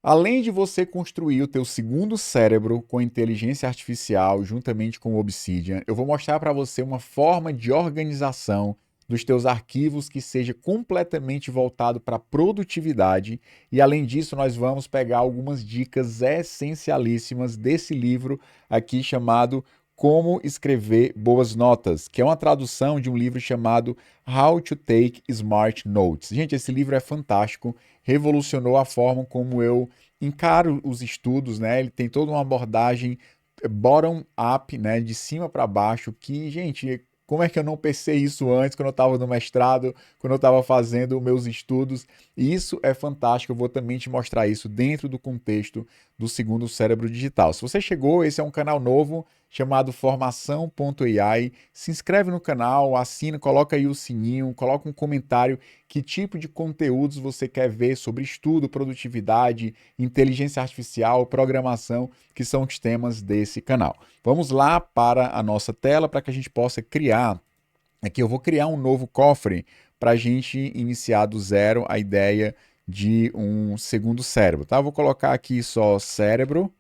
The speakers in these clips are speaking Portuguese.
Além de você construir o teu segundo cérebro com inteligência artificial juntamente com o Obsidian, eu vou mostrar para você uma forma de organização dos teus arquivos que seja completamente voltado para a produtividade. E além disso, nós vamos pegar algumas dicas essencialíssimas desse livro aqui chamado Como Escrever Boas Notas, que é uma tradução de um livro chamado How to Take Smart Notes. Gente, esse livro é fantástico, revolucionou a forma como eu encaro os estudos, né? Ele tem toda uma abordagem bottom-up, né? De cima para baixo, que, gente, como é que eu não pensei isso antes, quando eu estava no mestrado, quando eu estava fazendo meus estudos? E isso é fantástico, eu vou também te mostrar isso dentro do contexto do segundo cérebro digital. Se você chegou, esse é um canal novo chamado Formação.ai. Se inscreve no canal, assina, coloca aí o sininho, coloca um comentário que tipo de conteúdos você quer ver sobre estudo, produtividade, inteligência artificial, programação, que são os temas desse canal. Vamos lá para a nossa tela para que a gente possa criar. Aqui eu vou criar um novo cofre para a gente iniciar do zero a ideia de um segundo cérebro, tá? Eu vou colocar aqui só cérebro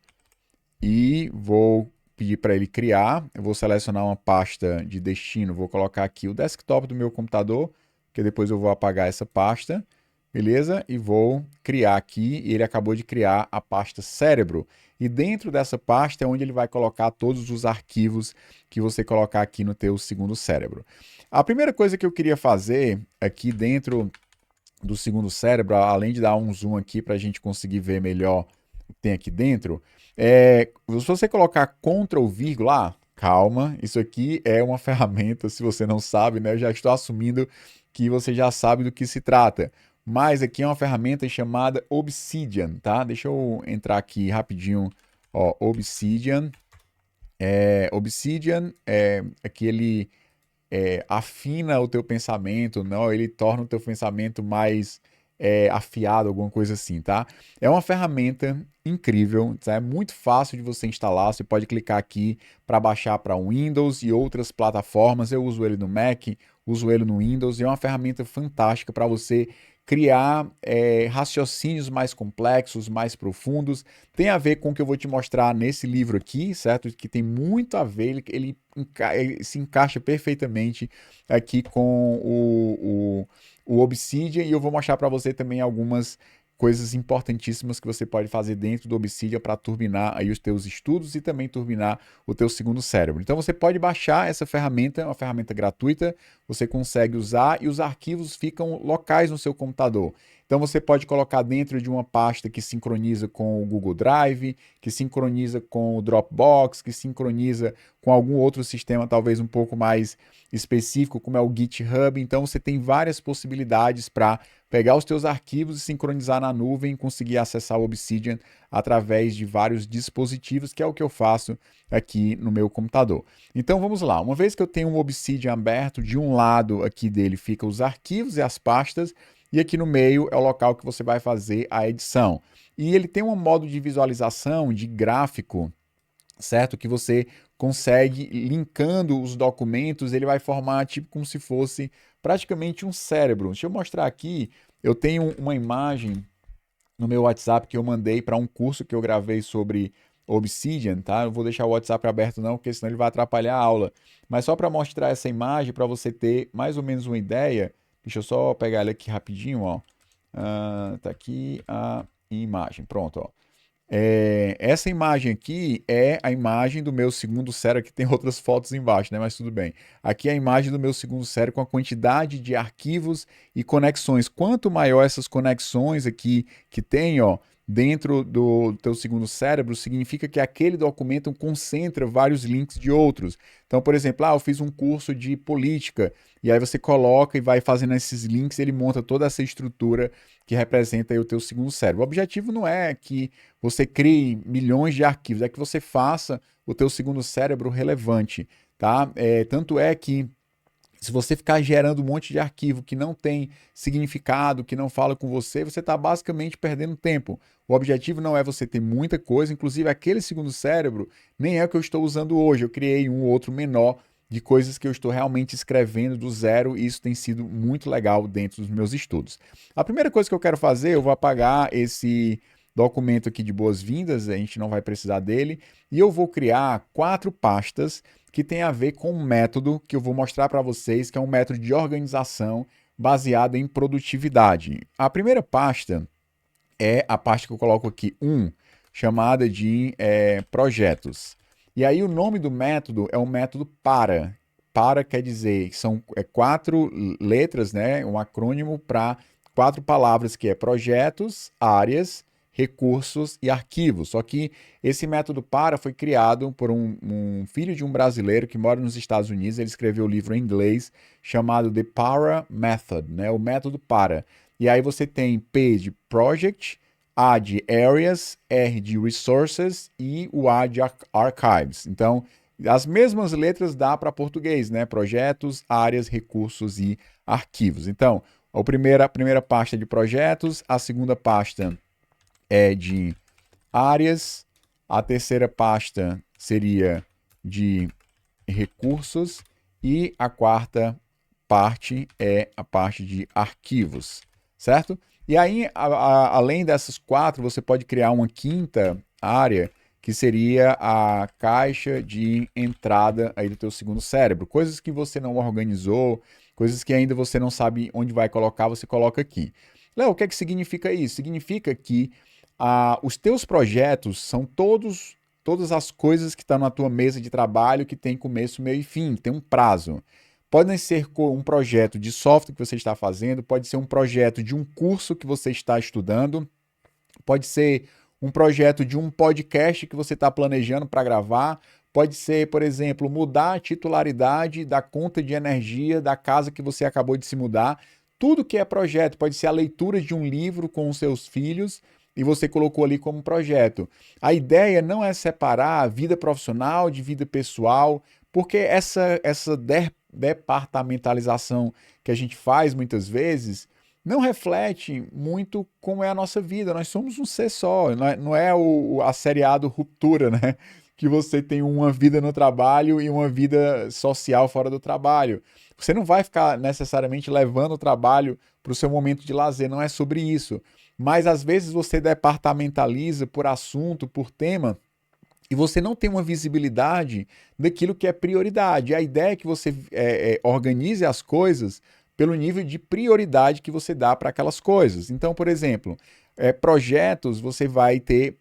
e vou pedir para ele criar. Eu vou selecionar uma pasta de destino, vou colocar aqui o desktop do meu computador, que depois eu vou apagar essa pasta, beleza? E vou criar aqui, e ele acabou de criar a pasta cérebro. E dentro dessa pasta é onde ele vai colocar todos os arquivos que você colocar aqui no teu segundo cérebro. A primeira coisa que eu queria fazer aqui dentro do segundo cérebro, além de dar um zoom aqui para a gente conseguir ver melhor o que tem aqui dentro, se você colocar Ctrl vírgula, calma, isso aqui é uma ferramenta, se você não sabe, né? Eu já estou assumindo que você já sabe do que se trata. Mas aqui é uma ferramenta chamada Obsidian, tá? Deixa eu entrar aqui rapidinho, ó, Obsidian. Obsidian é aquele afina o teu pensamento, não, ele torna o teu pensamento mais afiado, alguma coisa assim, tá? É uma ferramenta incrível, tá? É muito fácil de você instalar, você pode clicar aqui para baixar para Windows e outras plataformas, eu uso ele no Mac, uso ele no Windows, e é uma ferramenta fantástica para você criar raciocínios mais complexos, mais profundos. Tem a ver com o que eu vou te mostrar nesse livro aqui, certo? Que tem muito a ver, ele se encaixa perfeitamente aqui com o Obsidian, e eu vou mostrar para você também algumas coisas importantíssimas que você pode fazer dentro do Obsidian para turbinar aí os teus estudos e também turbinar o teu segundo cérebro. Então você pode baixar essa ferramenta, é uma ferramenta gratuita, você consegue usar e os arquivos ficam locais no seu computador. Então você pode colocar dentro de uma pasta que sincroniza com o Google Drive, que sincroniza com o Dropbox, que sincroniza com algum outro sistema talvez um pouco mais específico, como é o GitHub. Então você tem várias possibilidades para pegar os teus arquivos e sincronizar na nuvem e conseguir acessar o Obsidian através de vários dispositivos, que é o que eu faço aqui no meu computador. Então vamos lá, uma vez que eu tenho um Obsidian aberto, de um lado aqui dele fica os arquivos e as pastas, e aqui no meio é o local que você vai fazer a edição. E ele tem um modo de visualização, de gráfico, certo? Que você consegue, linkando os documentos, ele vai formar tipo como se fosse praticamente um cérebro. Deixa eu mostrar aqui, eu tenho uma imagem no meu WhatsApp que eu mandei para um curso que eu gravei sobre Obsidian, tá? Eu vou deixar o WhatsApp aberto não, porque senão ele vai atrapalhar a aula. Mas só para mostrar essa imagem, para você ter mais ou menos uma ideia, deixa eu só pegar ela aqui rapidinho, ó. Tá aqui a imagem, pronto, ó. Essa imagem aqui é a imagem do meu segundo cérebro. Aqui tem outras fotos embaixo, né? Mas tudo bem. Aqui é a imagem do meu segundo cérebro com a quantidade de arquivos e conexões. Quanto maior essas conexões aqui que tem, ó, dentro do teu segundo cérebro, significa que aquele documento concentra vários links de outros. Então, por exemplo, eu fiz um curso de política, e aí você coloca e vai fazendo esses links, ele monta toda essa estrutura que representa aí o teu segundo cérebro. O objetivo não é que você crie milhões de arquivos, é que você faça o teu segundo cérebro relevante, tá? Tanto é que se você ficar gerando um monte de arquivo que não tem significado, que não fala com você, você está basicamente perdendo tempo. O objetivo não é você ter muita coisa, inclusive aquele segundo cérebro nem é o que eu estou usando hoje. Eu criei um outro menor de coisas que eu estou realmente escrevendo do zero, e isso tem sido muito legal dentro dos meus estudos. A primeira coisa que eu quero fazer, eu vou apagar documento aqui de boas-vindas, a gente não vai precisar dele, e eu vou criar 4 pastas que tem a ver com um método que eu vou mostrar para vocês, que é um método de organização baseado em produtividade. A primeira pasta é a pasta que eu coloco aqui, chamada de projetos. E aí o nome do método é o método para. Para quer dizer que são 4 letras, né? Um acrônimo para 4 palavras que é projetos, áreas, recursos e arquivos. Só que esse método para foi criado por um filho de um brasileiro que mora nos Estados Unidos. Ele escreveu um livro em inglês chamado The Para Method, né? O método para. E aí você tem P de Project, A de Areas, R de Resources e o A de Archives. Então, as mesmas letras dá para português, né? Projetos, áreas, recursos e arquivos. Então, a primeira pasta é de projetos, a segunda pasta é de áreas, a terceira pasta seria de recursos e a quarta parte é a parte de arquivos, certo? E aí, além dessas 4, você pode criar uma quinta área que seria a caixa de entrada aí do teu segundo cérebro. Coisas que você não organizou, coisas que ainda você não sabe onde vai colocar, você coloca aqui. Léo, o que é que significa isso? Significa que os teus projetos são todas as coisas que estão na tua mesa de trabalho que tem começo, meio e fim, tem um prazo. Podem ser um projeto de software que você está fazendo, pode ser um projeto de um curso que você está estudando, pode ser um projeto de um podcast que você está planejando para gravar, pode ser, por exemplo, mudar a titularidade da conta de energia da casa que você acabou de se mudar. Tudo que é projeto, pode ser a leitura de um livro com os seus filhos e você colocou ali como projeto. A ideia não é separar a vida profissional de vida pessoal, porque essa departamentalização que a gente faz muitas vezes não reflete muito como é a nossa vida. Nós somos um ser só, não é a seriado Ruptura, né? Que você tem uma vida no trabalho e uma vida social fora do trabalho. Você não vai ficar necessariamente levando o trabalho para o seu momento de lazer, não é sobre isso. Mas às vezes você departamentaliza por assunto, por tema, e você não tem uma visibilidade daquilo que é prioridade. A ideia é que você organize as coisas pelo nível de prioridade que você dá para aquelas coisas. Então, por exemplo, projetos, você vai ter,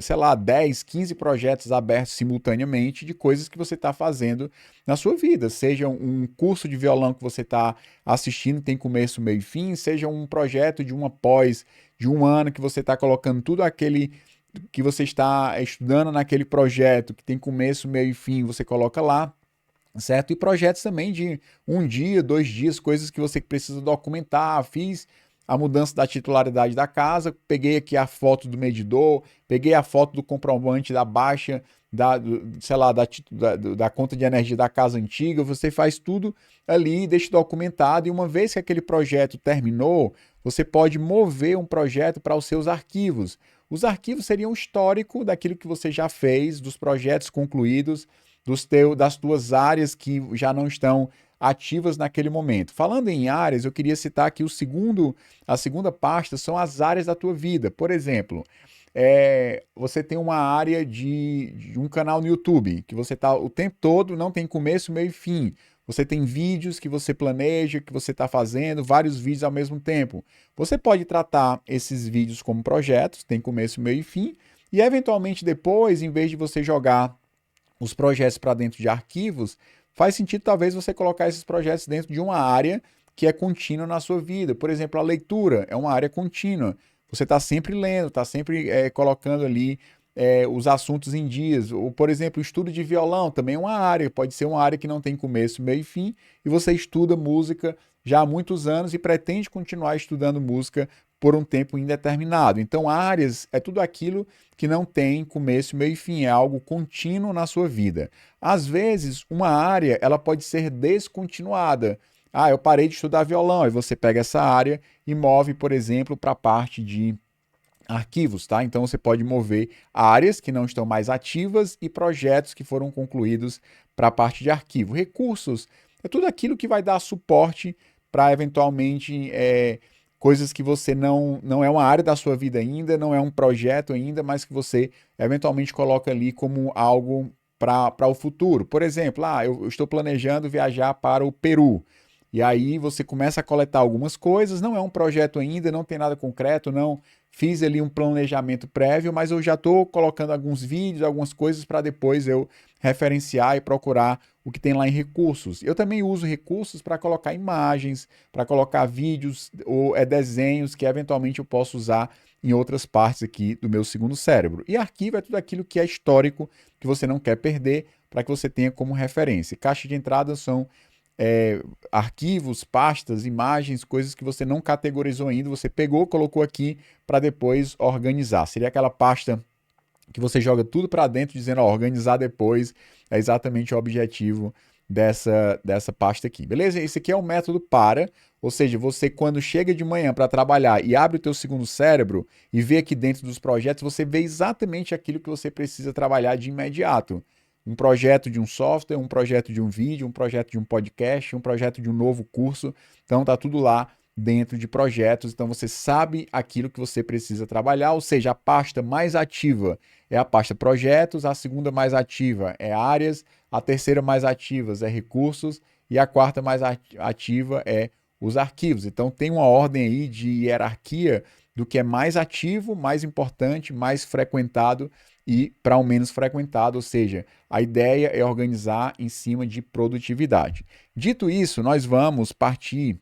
sei lá, 10, 15 projetos abertos simultaneamente de coisas que você está fazendo na sua vida. Seja um curso de violão que você está assistindo, tem começo, meio e fim, seja um projeto de uma pós de um ano que você está colocando tudo aquele que você está estudando naquele projeto, que tem começo, meio e fim, você coloca lá, certo? E projetos também de 1 dia, 2 dias, coisas que você precisa documentar. Fiz a mudança da titularidade da casa, peguei aqui a foto do medidor, peguei a foto do comprovante da baixa, sei lá, da conta de energia da casa antiga, você faz tudo ali, deixa documentado, e uma vez que aquele projeto terminou, você pode mover um projeto para os seus arquivos. Os arquivos seriam um histórico daquilo que você já fez, dos projetos concluídos, das tuas áreas que já não estão ativas naquele momento. Falando em áreas, eu queria citar aqui a segunda pasta são as áreas da tua vida. Por exemplo, você tem uma área de um canal no YouTube, que você está o tempo todo, não tem começo, meio e fim. Você tem vídeos que você planeja, que você está fazendo, vários vídeos ao mesmo tempo. Você pode tratar esses vídeos como projetos, tem começo, meio e fim, e eventualmente depois, em vez de você jogar os projetos para dentro de arquivos, faz sentido talvez você colocar esses projetos dentro de uma área que é contínua na sua vida. Por exemplo, a leitura é uma área contínua. Você está sempre lendo, está sempre colocando ali os assuntos em dias. Ou, por exemplo, o estudo de violão também é uma área, pode ser uma área que não tem começo, meio e fim, e você estuda música já há muitos anos e pretende continuar estudando música por um tempo indeterminado. Então, áreas é tudo aquilo que não tem começo, meio e fim, é algo contínuo na sua vida. Às vezes, uma área ela pode ser descontinuada. Ah, eu parei de estudar violão, aí você pega essa área e move, por exemplo, para a parte de arquivos, tá? Então você pode mover áreas que não estão mais ativas e projetos que foram concluídos para a parte de arquivo. Recursos é tudo aquilo que vai dar suporte para eventualmente coisas que você não é uma área da sua vida ainda, não é um projeto ainda, mas que você eventualmente coloca ali como algo para o futuro. Por exemplo, eu estou planejando viajar para o Peru. E aí você começa a coletar algumas coisas, não é um projeto ainda, não tem nada concreto, não fiz ali um planejamento prévio, mas eu já estou colocando alguns vídeos, algumas coisas para depois eu referenciar e procurar o que tem lá em recursos. Eu também uso recursos para colocar imagens, para colocar vídeos ou desenhos que eventualmente eu posso usar em outras partes aqui do meu segundo cérebro. E arquivo é tudo aquilo que é histórico, que você não quer perder, para que você tenha como referência. Caixa de entrada são arquivos, pastas, imagens, coisas que você não categorizou ainda, você pegou, colocou aqui para depois organizar. Seria aquela pasta que você joga tudo para dentro, dizendo, organizar depois, é exatamente o objetivo dessa pasta aqui, beleza? Esse aqui é o método para, ou seja, você quando chega de manhã para trabalhar e abre o teu segundo cérebro e vê aqui dentro dos projetos, você vê exatamente aquilo que você precisa trabalhar de imediato. Um projeto de um software, um projeto de um vídeo, um projeto de um podcast, um projeto de um novo curso. Então tá tudo lá dentro de projetos. Então você sabe aquilo que você precisa trabalhar, ou seja, a pasta mais ativa é a pasta projetos, a segunda mais ativa é áreas, a terceira mais ativa é recursos e a quarta mais ativa é os arquivos. Então tem uma ordem aí de hierarquia do que é mais ativo, mais importante, mais frequentado e para o menos frequentado, ou seja, a ideia é organizar em cima de produtividade. Dito isso, nós vamos partir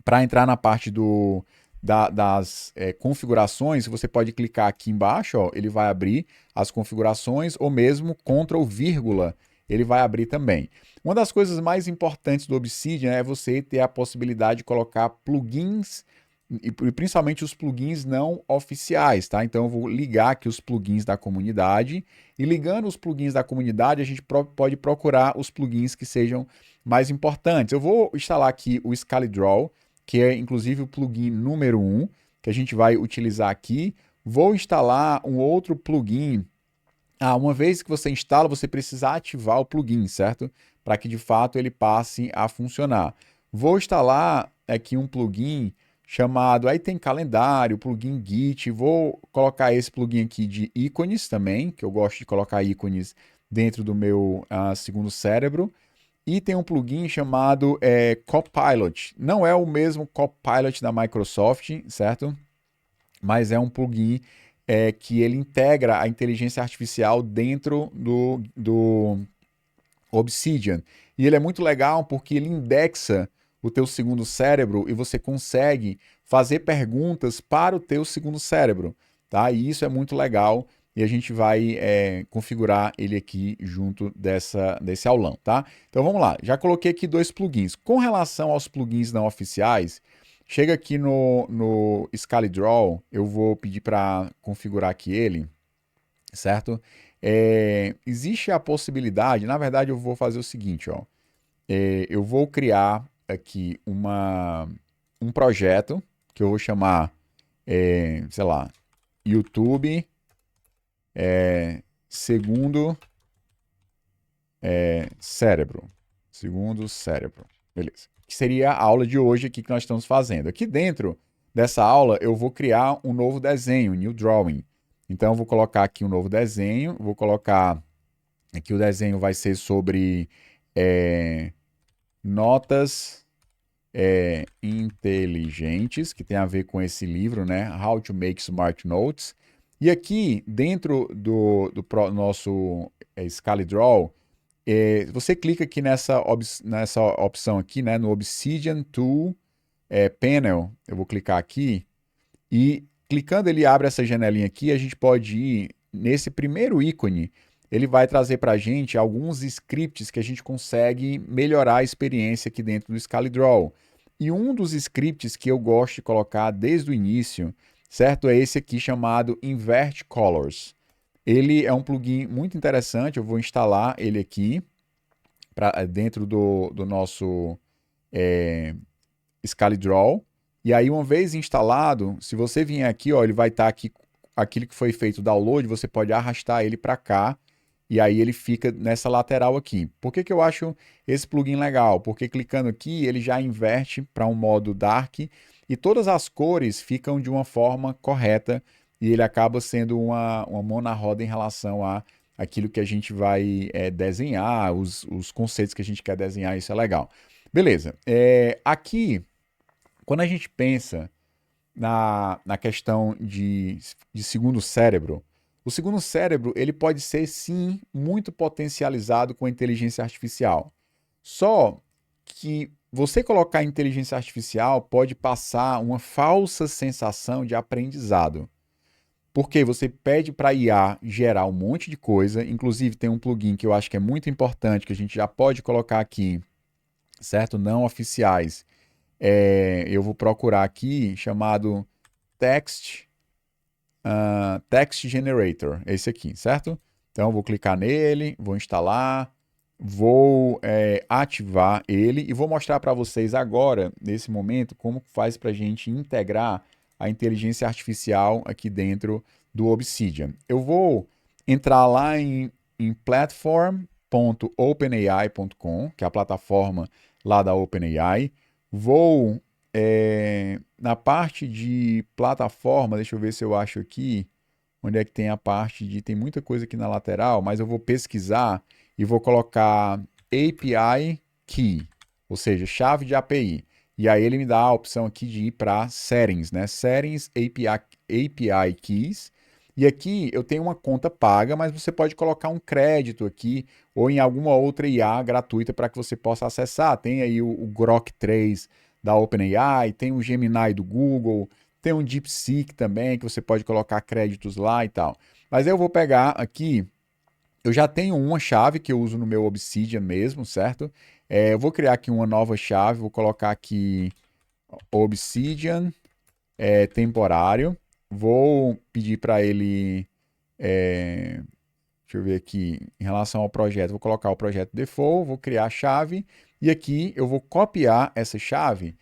para entrar na parte das configurações. Você pode clicar aqui embaixo, ó, ele vai abrir as configurações, ou mesmo Ctrl vírgula, ele vai abrir também. Uma das coisas mais importantes do Obsidian é você ter a possibilidade de colocar plugins e principalmente os plugins não oficiais, tá? Então eu vou ligar aqui os plugins da comunidade e ligando os plugins da comunidade a gente pode procurar os plugins que sejam mais importantes. Eu vou instalar aqui o ScaleDraw, que é inclusive o plugin número 1 que a gente vai utilizar aqui. Vou instalar um outro plugin. Uma vez que você instala, você precisa ativar o plugin, certo? Para que de fato ele passe a funcionar. Vou instalar aqui um plugin chamado, aí tem calendário, plugin Git, vou colocar esse plugin aqui de ícones também, que eu gosto de colocar ícones dentro do meu segundo cérebro. E tem um plugin chamado Copilot. Não é o mesmo Copilot da Microsoft, certo? Mas é um plugin que ele integra a inteligência artificial dentro do Obsidian. E ele é muito legal porque ele indexa o teu segundo cérebro e você consegue fazer perguntas para o teu segundo cérebro, tá? E isso é muito legal e a gente vai configurar ele aqui junto desse aulão, tá? Então vamos lá, já coloquei aqui dois plugins. Com relação aos plugins não oficiais, chega aqui no ScaleDraw, eu vou pedir para configurar aqui ele, certo? Existe a possibilidade, na verdade eu vou fazer o seguinte, ó, eu vou criar aqui um projeto que eu vou chamar, sei lá, YouTube segundo cérebro, segundo cérebro, beleza? Que seria a aula de hoje aqui que nós estamos fazendo. Aqui dentro dessa aula eu vou criar um novo desenho, New Drawing. Então eu vou colocar aqui um novo desenho, vou colocar aqui o desenho vai ser sobre notas inteligentes, que tem a ver com esse livro, né? How to Make Smart Notes. E aqui dentro do nosso ScaleDraw, você clica aqui nessa opção aqui, né? No Obsidian Tool Panel, eu vou clicar aqui e clicando ele abre essa janelinha aqui, a gente pode ir nesse primeiro ícone, ele vai trazer para a gente alguns scripts que a gente consegue melhorar a experiência aqui dentro do ScaleDraw. E um dos scripts que eu gosto de colocar desde o início, certo? É esse aqui chamado Invert Colors. Ele é um plugin muito interessante, eu vou instalar ele aqui dentro do nosso ScaleDraw. E aí, uma vez instalado, se você vier aqui, ó, ele vai estar aqui, aquilo que foi feito o download, você pode arrastar ele para cá, e aí ele fica nessa lateral aqui. Por que eu acho esse plugin legal? Porque clicando aqui, ele já inverte para um modo dark, e todas as cores ficam de uma forma correta e ele acaba sendo uma mão na roda em relação a aquilo que a gente vai desenhar, os conceitos que a gente quer desenhar, isso é legal. Beleza. Aqui, quando a gente pensa na questão de segundo cérebro, o segundo cérebro ele pode ser sim muito potencializado com a inteligência artificial. Só que você colocar a inteligência artificial pode passar uma falsa sensação de aprendizado. Porque você pede para a IA gerar um monte de coisa, inclusive tem um plugin que eu acho que é muito importante, que a gente já pode colocar aqui, certo? Não oficiais. Eu vou procurar aqui, chamado Text, Text Generator, esse aqui, certo? Então eu vou clicar nele, vou instalar, vou ativar ele e vou mostrar para vocês agora, nesse momento, como faz para a gente integrar a inteligência artificial aqui dentro do Obsidian. Eu vou entrar lá em platform.openai.com, que é a plataforma lá da OpenAI. Vou na parte de plataforma, deixa eu ver se eu acho aqui, onde é que tem a parte de... Tem muita coisa aqui na lateral, mas eu vou pesquisar e vou colocar API Key, ou seja, chave de API. E aí ele me dá a opção aqui de ir para Settings, né? Settings API Keys. E aqui eu tenho uma conta paga, mas você pode colocar um crédito aqui ou em alguma outra IA gratuita para que você possa acessar. Tem aí o Grok 3 da OpenAI, tem o Gemini do Google, tem um DeepSeek também, que você pode colocar créditos lá e tal. Mas eu vou pegar aqui, eu já tenho uma chave que eu uso no meu Obsidian mesmo, certo? Eu vou criar aqui uma nova chave, vou colocar aqui Obsidian temporário. Vou pedir para ele, deixa eu ver aqui, em relação ao projeto, vou colocar o projeto default, vou criar a chave e aqui eu vou copiar essa chave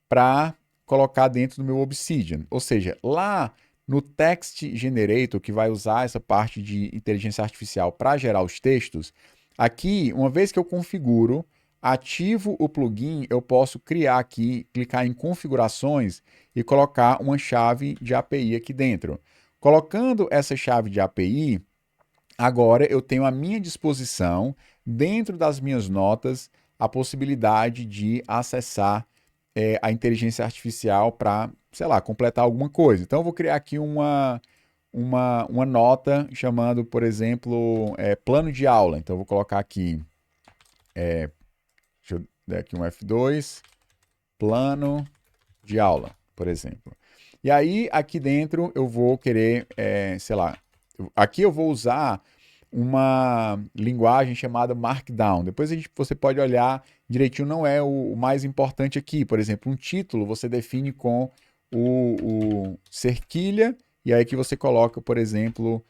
para colocar dentro do meu Obsidian. Ou seja, lá no Text Generator, que vai usar essa parte de inteligência artificial para gerar os textos, aqui, uma vez que eu configuro, ativo o plugin, eu posso criar aqui, clicar em configurações e colocar uma chave de API aqui dentro. Colocando essa chave de API, agora eu tenho à minha disposição, dentro das minhas notas, a possibilidade de acessar a inteligência artificial para, sei lá, completar alguma coisa. Então eu vou criar aqui uma nota chamando, por exemplo, plano de aula. Então eu vou colocar aqui, deixa eu dar aqui um F2, plano de aula, por exemplo. E aí, aqui dentro, eu vou querer, sei lá, aqui eu vou usar uma linguagem chamada Markdown. Depois você pode olhar direitinho, não é o mais importante aqui. Por exemplo, um título você define com o cerquilha, e aí que você coloca, por exemplo,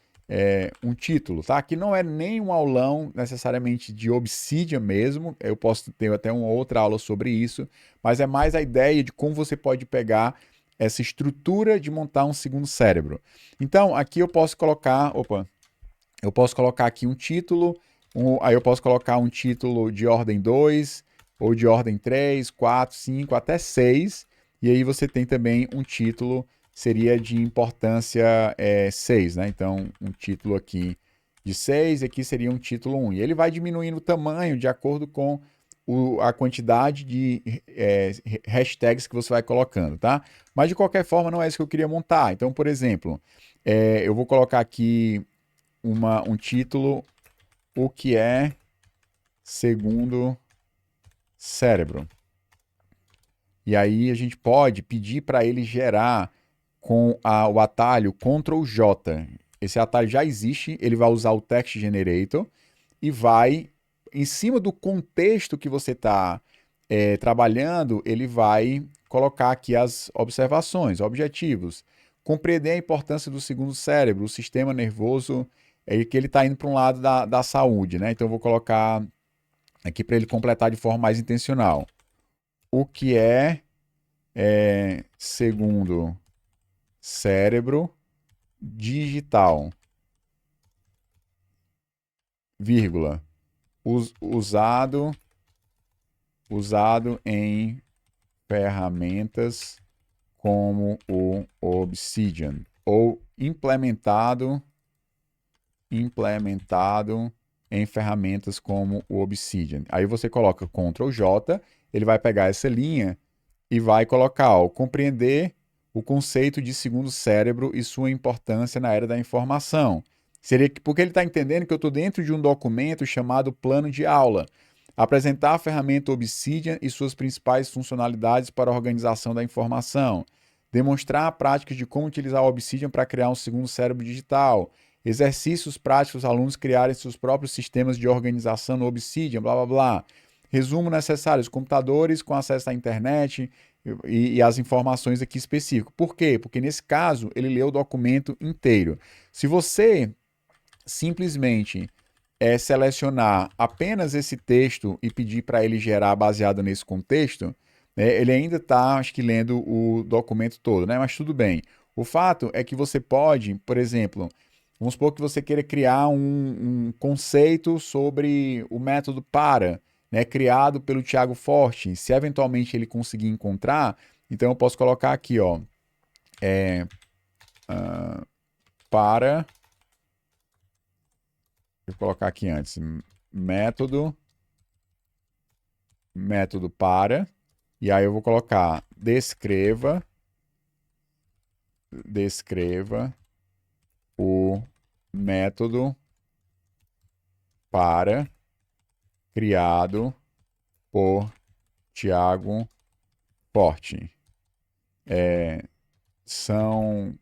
um título, tá? Aqui não é nem um aulão necessariamente de Obsidian mesmo, eu posso ter até uma outra aula sobre isso, mas é mais a ideia de como você pode pegar essa estrutura de montar um segundo cérebro. Então, aqui eu posso colocar, eu posso colocar aqui um título, aí eu posso colocar um título de ordem 2, ou de ordem 3, 4, 5, até 6, e aí você tem também um título, seria de importância 6, né? Então, um título aqui de 6, aqui seria um título 1. E ele vai diminuindo o tamanho de acordo com a quantidade de hashtags que você vai colocando, tá? Mas de qualquer forma, não é isso que eu queria montar. Então, por exemplo, eu vou colocar aqui um título, o que é segundo cérebro. E aí a gente pode pedir para ele gerar com o atalho Ctrl J. Esse atalho já existe, ele vai usar o Text Generator e vai, em cima do contexto que você está trabalhando, ele vai colocar aqui as observações, objetivos. Compreender a importância do segundo cérebro, o sistema nervoso, que ele está indo para um lado da saúde, né? Então eu vou colocar aqui para ele completar de forma mais intencional. O que segundo cérebro digital, vírgula, usado em ferramentas como o Obsidian, ou implementado em ferramentas como o Obsidian. Aí você coloca Ctrl J, ele vai pegar essa linha e vai colocar, ó, compreender o conceito de segundo cérebro e sua importância na era da informação. Seria que, porque ele está entendendo que eu estou dentro de um documento chamado plano de aula. Apresentar a ferramenta Obsidian e suas principais funcionalidades para a organização da informação. Demonstrar a prática de como utilizar o Obsidian para criar um segundo cérebro digital. Exercícios práticos, alunos criarem seus próprios sistemas de organização no Obsidian, blá blá blá. Resumo necessário: os computadores com acesso à internet e as informações aqui específicas. Por quê? Porque nesse caso ele leu o documento inteiro. Se você simplesmente selecionar apenas esse texto e pedir para ele gerar baseado nesse contexto, né, ele ainda está, acho que, lendo o documento todo, né? Mas tudo bem. O fato é que você pode, por exemplo, vamos supor que você queira criar um conceito sobre o método para, né, criado pelo Tiago Forte. Se eventualmente ele conseguir encontrar, então eu posso colocar aqui, ó, para, vou colocar aqui antes, método para, e aí eu vou colocar descreva o método para criado por Tiago Forte. São,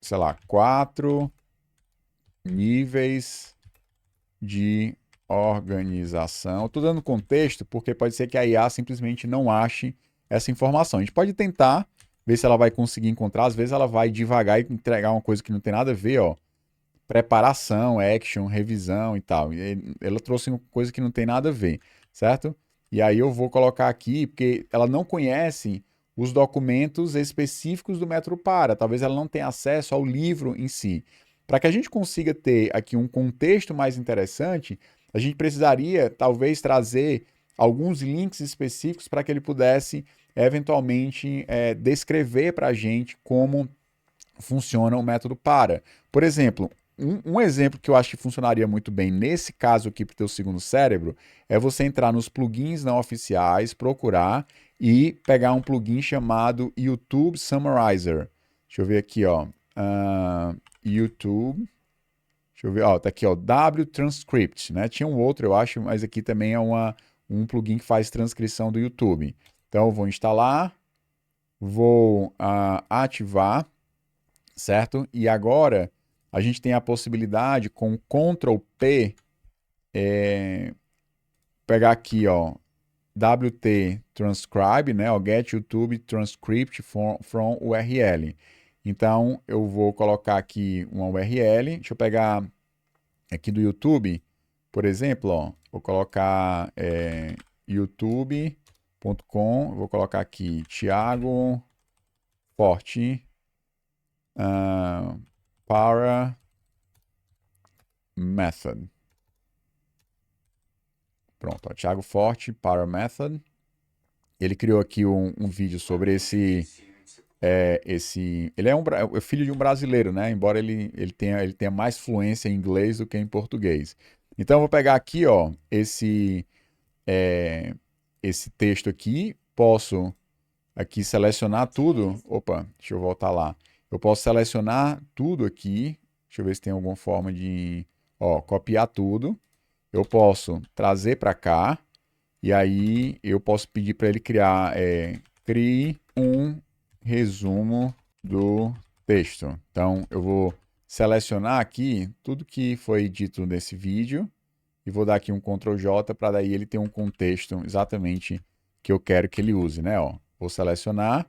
sei lá, 4 níveis de organização. Estou dando contexto porque pode ser que a IA simplesmente não ache essa informação. A gente pode tentar ver se ela vai conseguir encontrar. Às vezes ela vai devagar e entregar uma coisa que não tem nada a ver, ó. Preparação, action, revisão e tal. E ela trouxe uma coisa que não tem nada a ver, certo? E aí eu vou colocar aqui, porque ela não conhece os documentos específicos do método para. Talvez ela não tenha acesso ao livro em si. Para que a gente consiga ter aqui um contexto mais interessante, a gente precisaria talvez trazer alguns links específicos para que ele pudesse eventualmente descrever para a gente como funciona o método para. Por exemplo, um exemplo que eu acho que funcionaria muito bem nesse caso aqui para o teu segundo cérebro é você entrar nos plugins não oficiais, procurar e pegar um plugin chamado YouTube Summarizer. Deixa eu ver aqui, ó. YouTube. Deixa eu ver, ó, tá aqui, ó, W Transcript, né? Tinha um outro, eu acho, mas aqui também é um plugin que faz transcrição do YouTube. Então, eu vou instalar, vou ativar, certo? E agora a gente tem a possibilidade com Ctrl P pegar aqui, ó, WT Transcribe, né? Ó, Get YouTube Transcript from URL. Então eu vou colocar aqui uma URL. Deixa eu pegar aqui do YouTube, por exemplo, ó, vou colocar youtube.com, vou colocar aqui Tiago Forte para Method. Pronto, ó, Tiago Forte para Method. Ele criou aqui um vídeo sobre ele é filho de um brasileiro, né? Embora ele tenha mais fluência em inglês do que em português. Então eu vou pegar aqui, ó, esse texto aqui, posso aqui selecionar tudo. Opa, deixa eu voltar lá. Eu posso selecionar tudo aqui. Deixa eu ver se tem alguma forma de, ó, copiar tudo. Eu posso trazer para cá e aí eu posso pedir para ele criar, crie um resumo do texto. Então eu vou selecionar aqui tudo que foi dito nesse vídeo e vou dar aqui um Ctrl J para daí ele ter um contexto exatamente que eu quero que ele use, né? Ó, vou selecionar,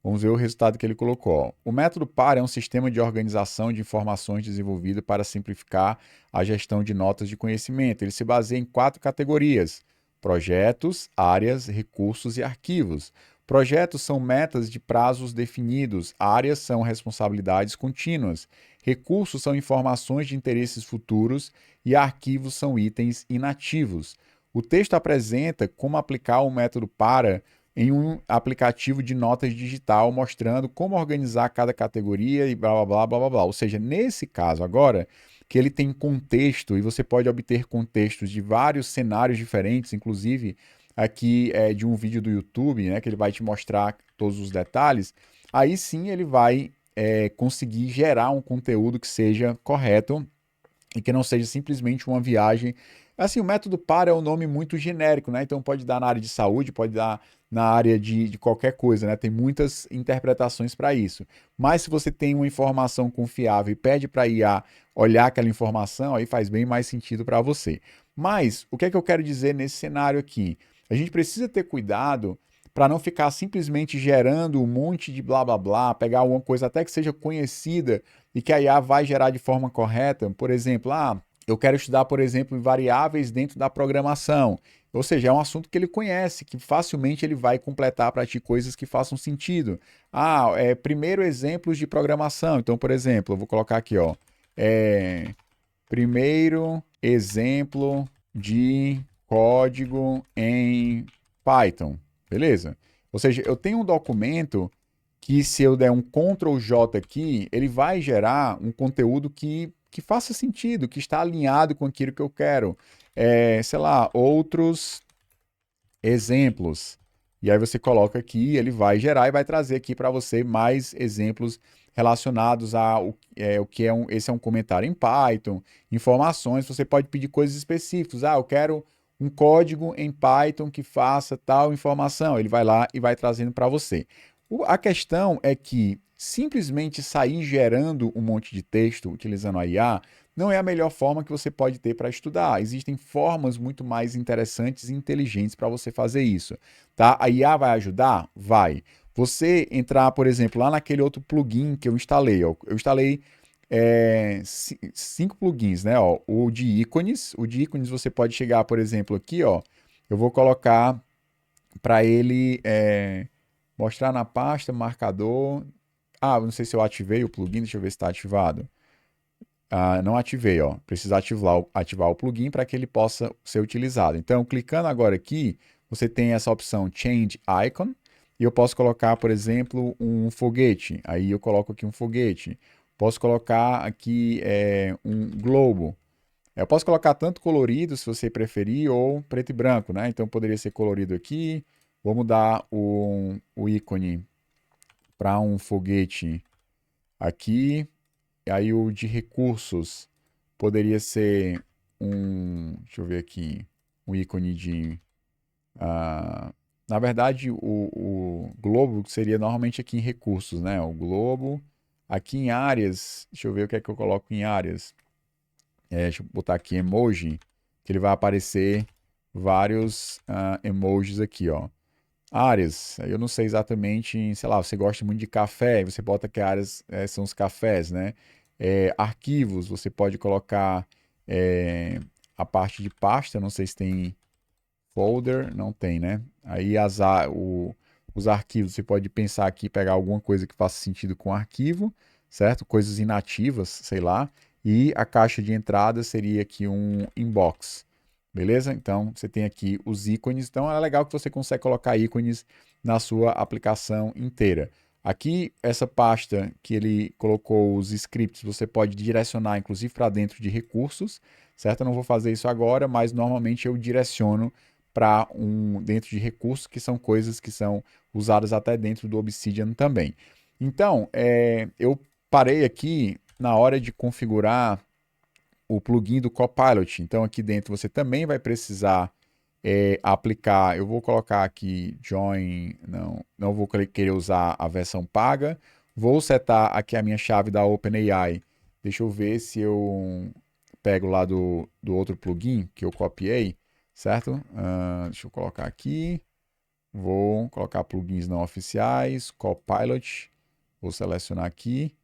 vamos ver o resultado que ele colocou. Ó. O método PAR é um sistema de organização de informações desenvolvido para simplificar a gestão de notas de conhecimento. Ele se baseia em 4 categorias: projetos, áreas, recursos e arquivos. Projetos são metas de prazos definidos, áreas são responsabilidades contínuas, recursos são informações de interesses futuros e arquivos são itens inativos. O texto apresenta como aplicar o método para em um aplicativo de notas digital mostrando como organizar cada categoria e blá blá blá blá blá blá. Ou seja, nesse caso agora, que ele tem contexto e você pode obter contextos de vários cenários diferentes, inclusive aqui é de um vídeo do YouTube, né, que ele vai te mostrar todos os detalhes, aí sim ele vai conseguir gerar um conteúdo que seja correto e que não seja simplesmente uma viagem. Assim, o método PAR é um nome muito genérico, né? Então pode dar na área de saúde, pode dar na área de qualquer coisa, né? Tem muitas interpretações para isso. Mas se você tem uma informação confiável e pede para a IA olhar aquela informação, aí faz bem mais sentido para você. Mas o que é que eu quero dizer nesse cenário aqui? A gente precisa ter cuidado para não ficar simplesmente gerando um monte de blá blá blá, pegar alguma coisa até que seja conhecida e que a IA vai gerar de forma correta. Por exemplo, eu quero estudar, por exemplo, variáveis dentro da programação. Ou seja, é um assunto que ele conhece, que facilmente ele vai completar para ti coisas que façam sentido. Primeiro exemplos de programação. Então, por exemplo, eu vou colocar aqui, ó. Primeiro exemplo de código em Python. Beleza? Ou seja, eu tenho um documento que se eu der um Ctrl J aqui, ele vai gerar um conteúdo que faça sentido, que está alinhado com aquilo que eu quero. Sei lá, outros exemplos. E aí você coloca aqui, ele vai gerar e vai trazer aqui para você mais exemplos relacionados o que é esse é um comentário em Python, informações, você pode pedir coisas específicas. Eu quero um código em Python que faça tal informação. Ele vai lá e vai trazendo para você. A questão é que simplesmente sair gerando um monte de texto utilizando a IA não é a melhor forma que você pode ter para estudar. Existem formas muito mais interessantes e inteligentes para você fazer isso, tá? A IA vai ajudar? Vai. Você entrar, por exemplo, lá naquele outro plugin que eu instalei, ó. Eu instalei 5 plugins, né? Ó, o de ícones. O de ícones você pode chegar, por exemplo, aqui, ó. Eu vou colocar para ele mostrar na pasta, marcador. Não sei se eu ativei o plugin, deixa eu ver se está ativado. Não ativei, ó. Precisa ativar o plugin para que ele possa ser utilizado. Então, clicando agora aqui, você tem essa opção Change Icon e eu posso colocar, por exemplo, um foguete. Aí eu coloco aqui um foguete. Posso colocar aqui um globo. Eu posso colocar tanto colorido, se você preferir, ou preto e branco, né? Então poderia ser colorido aqui. Vou mudar o ícone para um foguete aqui. E aí o de recursos poderia ser deixa eu ver aqui, um ícone de, na verdade o globo seria normalmente aqui em recursos, né? O globo, aqui em áreas, deixa eu ver o que é que eu coloco em áreas. Deixa eu botar aqui emoji, que ele vai aparecer vários emojis aqui, ó. Áreas, eu não sei exatamente, sei lá, você gosta muito de café, você bota que áreas são os cafés, né? Arquivos, você pode colocar a parte de pasta, não sei se tem folder, não tem, né? Aí os arquivos, você pode pensar aqui, pegar alguma coisa que faça sentido com arquivo, certo? Coisas inativas, sei lá. E a caixa de entrada seria aqui um inbox. Beleza? Então, você tem aqui os ícones. Então, é legal que você consegue colocar ícones na sua aplicação inteira. Aqui, essa pasta que ele colocou os scripts, você pode direcionar, inclusive, para dentro de recursos, certo? Eu não vou fazer isso agora, mas normalmente eu direciono para dentro de recursos, que são coisas que são usadas até dentro do Obsidian também. Então, eu parei aqui na hora de configurar o plugin do Copilot. Então, aqui dentro você também vai precisar aplicar. Eu vou colocar aqui join, não vou querer usar a versão paga. Vou setar aqui a minha chave da OpenAI. Deixa eu ver se eu pego lá do outro plugin que eu copiei, certo? Deixa eu colocar aqui. Vou colocar plugins não oficiais, Copilot. Vou selecionar aqui.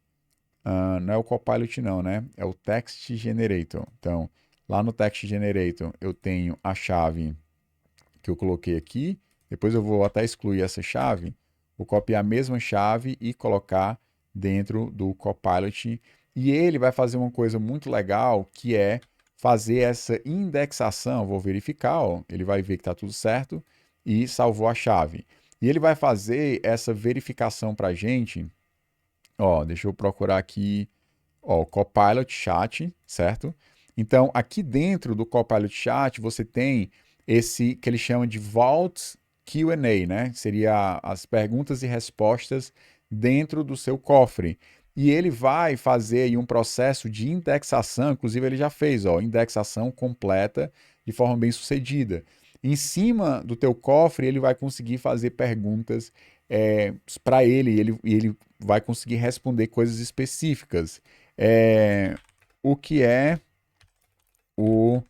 Não é o Copilot não, né? É o Text Generator. Então, lá no Text Generator eu tenho a chave que eu coloquei aqui. Depois eu vou até excluir essa chave. Vou copiar a mesma chave e colocar dentro do Copilot. E ele vai fazer uma coisa muito legal, que é fazer essa indexação. Vou verificar, ó, ele vai ver que está tudo certo e salvou a chave. E ele vai fazer essa verificação para a gente. Ó, deixa eu procurar aqui. Ó, o Copilot Chat, certo? Então, aqui dentro do Copilot Chat, você tem esse que ele chama de Vault Q&A, né? Seria as perguntas e respostas dentro do seu cofre. E ele vai fazer aí um processo de indexação, inclusive ele já fez, ó, indexação completa de forma bem sucedida. Em cima do teu cofre, ele vai conseguir fazer perguntas para e ele vai conseguir responder coisas específicas. É, o que é o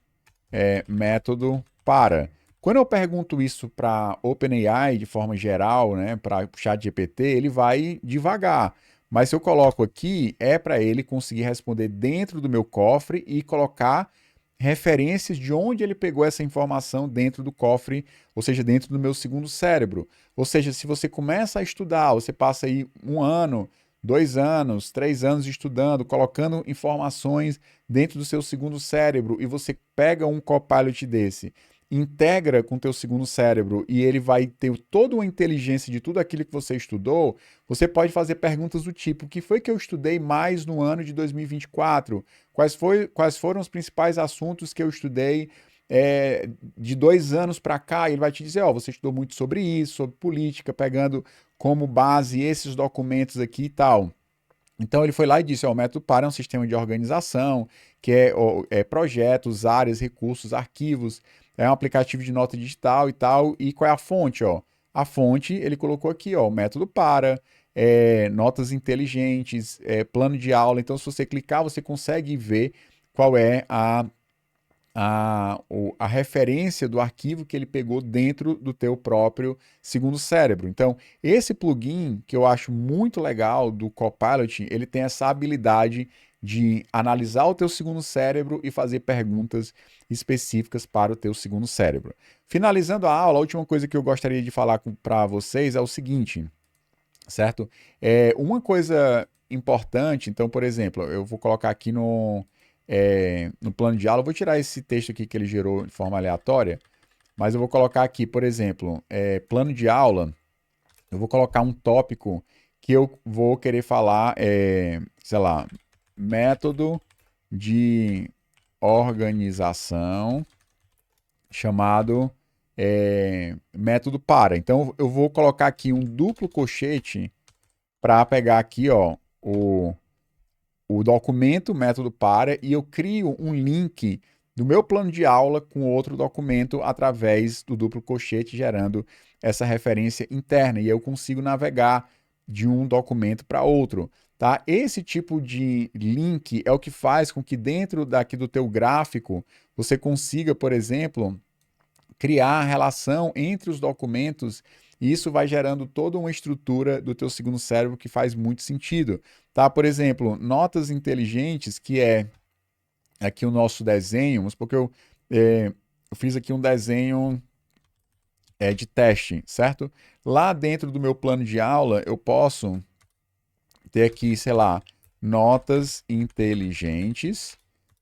método para. Quando eu pergunto isso para OpenAI de forma geral, né, para o ChatGPT, ele vai devagar. Mas se eu coloco aqui, é para ele conseguir responder dentro do meu cofre e colocar referências de onde ele pegou essa informação dentro do cofre, ou seja, dentro do meu segundo cérebro. Ou seja, se você começa a estudar, você passa aí 1 ano, 2 anos, 3 anos estudando, colocando informações dentro do seu segundo cérebro e você pega um Copilot desse, integra com o teu segundo cérebro e ele vai ter toda uma inteligência de tudo aquilo que você estudou, você pode fazer perguntas do tipo: o que foi que eu estudei mais no ano de 2024? Quais foram os principais assuntos que eu estudei de 2 anos para cá? E ele vai te dizer: ó, você estudou muito sobre isso, sobre política, pegando como base esses documentos aqui e tal. Então ele foi lá e disse: ó, o método PAR é um sistema de organização, que é projetos, áreas, recursos, arquivos, é um aplicativo de nota digital e tal. E qual é a fonte? Ó? A fonte ele colocou aqui, ó, o método PARA, notas inteligentes, plano de aula. Então, se você clicar, você consegue ver qual é a referência do arquivo que ele pegou dentro do teu próprio segundo cérebro. Então, esse plugin que eu acho muito legal do Copilot, ele tem essa habilidade de analisar o teu segundo cérebro e fazer perguntas específicas para o teu segundo cérebro. Finalizando a aula, a última coisa que eu gostaria de falar para vocês é o seguinte, certo? Uma coisa importante, então, por exemplo, eu vou colocar aqui no plano de aula, eu vou tirar esse texto aqui que ele gerou de forma aleatória, mas eu vou colocar aqui, por exemplo, plano de aula, eu vou colocar um tópico que eu vou querer falar, sei lá, método de organização chamado método para. Então eu vou colocar aqui um duplo colchete para pegar aqui, ó, o documento método para e eu crio um link do meu plano de aula com outro documento através do duplo colchete, gerando essa referência interna e eu consigo navegar de um documento para outro. Tá? Esse tipo de link é o que faz com que dentro daqui do teu gráfico você consiga, por exemplo, criar a relação entre os documentos e isso vai gerando toda uma estrutura do teu segundo cérebro que faz muito sentido, tá? Por exemplo, notas inteligentes, que é aqui o nosso desenho, porque eu fiz aqui um desenho de teste, certo? Lá dentro do meu plano de aula, eu posso ter aqui, sei lá, notas inteligentes,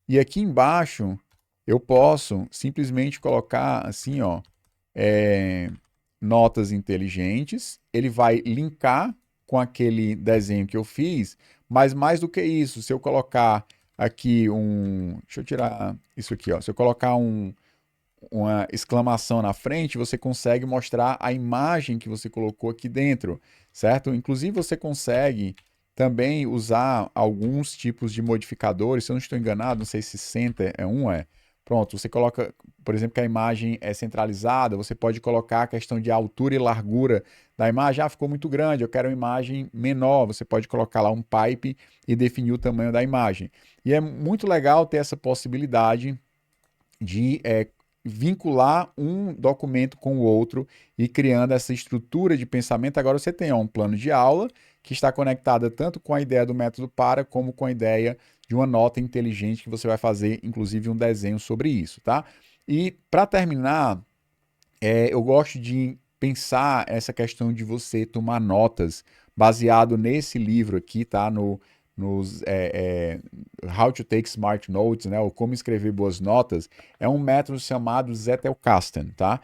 e aqui embaixo eu posso simplesmente colocar assim, ó, é, notas inteligentes, ele vai linkar com aquele desenho que eu fiz, mas mais do que isso, se eu colocar aqui deixa eu tirar isso aqui, ó, se eu colocar uma exclamação na frente, você consegue mostrar a imagem que você colocou aqui dentro, certo? Inclusive você consegue também usar alguns tipos de modificadores, se eu não estou enganado, não sei se center é um, Pronto, você coloca, por exemplo, que a imagem é centralizada, você pode colocar a questão de altura e largura da imagem. Ah, ficou muito grande, eu quero uma imagem menor. Você pode colocar lá um pipe e definir o tamanho da imagem. E é muito legal ter essa possibilidade de vincular um documento com o outro e criando essa estrutura de pensamento. Agora você tem um plano de aula que está conectada tanto com a ideia do método para, como com a ideia de uma nota inteligente que você vai fazer, inclusive um desenho sobre isso, tá? E para terminar, eu gosto de pensar essa questão de você tomar notas baseado nesse livro aqui, tá? How to Take Smart Notes, né, ou como escrever boas notas, é um método chamado Zettelkasten, tá?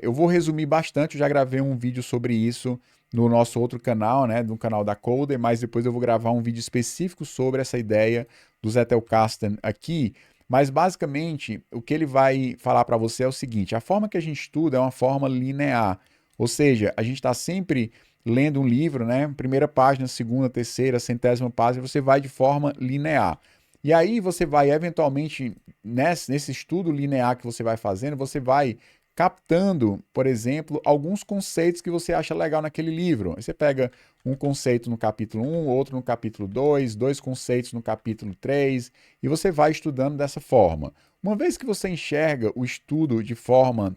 Eu vou resumir bastante, eu já gravei um vídeo sobre isso no nosso outro canal, né, no canal da Coder, mas depois eu vou gravar um vídeo específico sobre essa ideia do Zettelkasten aqui. Mas basicamente, o que ele vai falar para você é o seguinte: a forma que a gente estuda é uma forma linear, ou seja, a gente está sempre lendo um livro, né? Primeira página, segunda, terceira, centésima página, você vai de forma linear. E aí você vai, eventualmente, nesse estudo linear que você vai fazendo, você vai captando, por exemplo, alguns conceitos que você acha legal naquele livro. Aí você pega um conceito no capítulo 1, outro no capítulo 2, dois conceitos no capítulo 3, e você vai estudando dessa forma. Uma vez que você enxerga o estudo de forma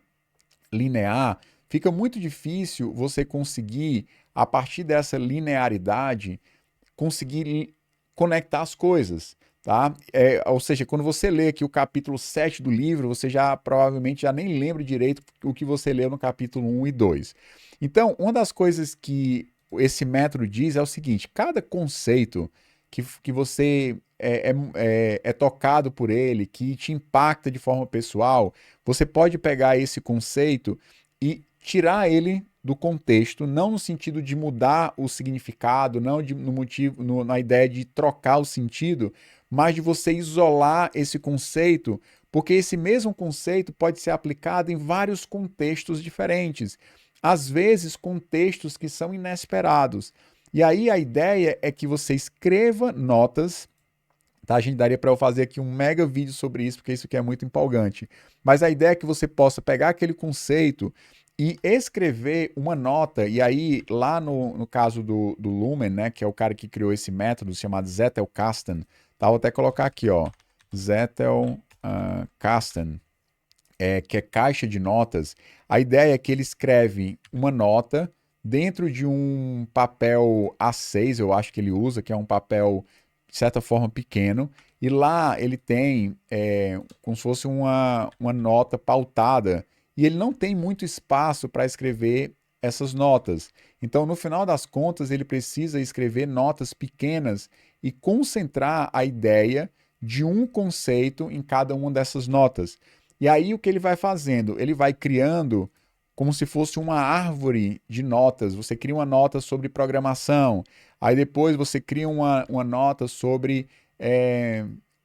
linear, fica muito difícil você conseguir, a partir dessa linearidade, conseguir conectar as coisas. Tá? Ou seja, quando você lê aqui o capítulo 7 do livro, você já provavelmente já nem lembra direito o que você leu no capítulo 1 e 2. Então, uma das coisas que esse método diz é o seguinte: cada conceito que você é tocado por ele, que te impacta de forma pessoal, você pode pegar esse conceito e tirar ele do contexto, não no sentido de mudar o significado, não no motivo, na ideia de trocar o sentido, mas de você isolar esse conceito, porque esse mesmo conceito pode ser aplicado em vários contextos diferentes, às vezes contextos que são inesperados. E aí a ideia é que você escreva notas. Tá? A gente daria para eu fazer aqui um mega vídeo sobre isso, porque isso aqui é muito empolgante. Mas a ideia é que você possa pegar aquele conceito e escrever uma nota, e aí lá no caso do Lumen, né, que é o cara que criou esse método chamado Zettelkasten, tá? Vou até colocar aqui, ó, Zettelkasten, que é caixa de notas. A ideia é que ele escreve uma nota dentro de um papel A6, eu acho que ele usa, que é um papel, de certa forma, pequeno, e lá ele tem como se fosse uma nota pautada, e ele não tem muito espaço para escrever essas notas. Então, no final das contas, ele precisa escrever notas pequenas e concentrar a ideia de um conceito em cada uma dessas notas. E aí o que ele vai fazendo? Ele vai criando como se fosse uma árvore de notas. Você cria uma nota sobre programação, aí depois você cria uma nota sobre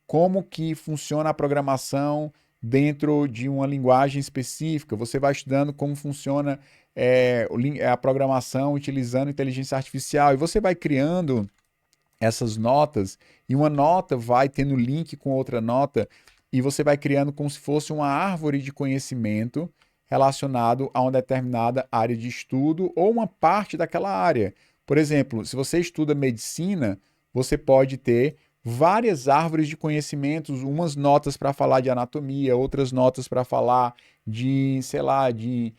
como que funciona a programação dentro de uma linguagem específica. Você vai estudando como funciona a programação utilizando inteligência artificial, e você vai criando essas notas, e uma nota vai tendo link com outra nota, e você vai criando como se fosse uma árvore de conhecimento relacionado a uma determinada área de estudo ou uma parte daquela área. Por exemplo, se você estuda medicina, você pode ter várias árvores de conhecimentos, umas notas para falar de anatomia, outras notas para falar de, sei lá, de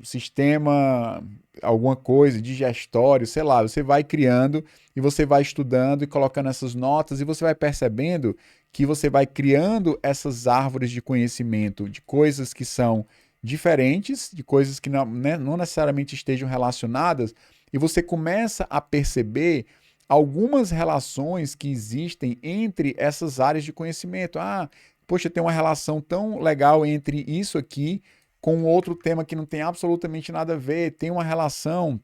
sistema, alguma coisa, digestório, sei lá, você vai criando e você vai estudando e colocando essas notas, e você vai percebendo que você vai criando essas árvores de conhecimento de coisas que são diferentes, de coisas que não, né, não necessariamente estejam relacionadas, e você começa a perceber algumas relações que existem entre essas áreas de conhecimento. Ah, poxa, tem uma relação tão legal entre isso aqui com outro tema que não tem absolutamente nada a ver, tem uma relação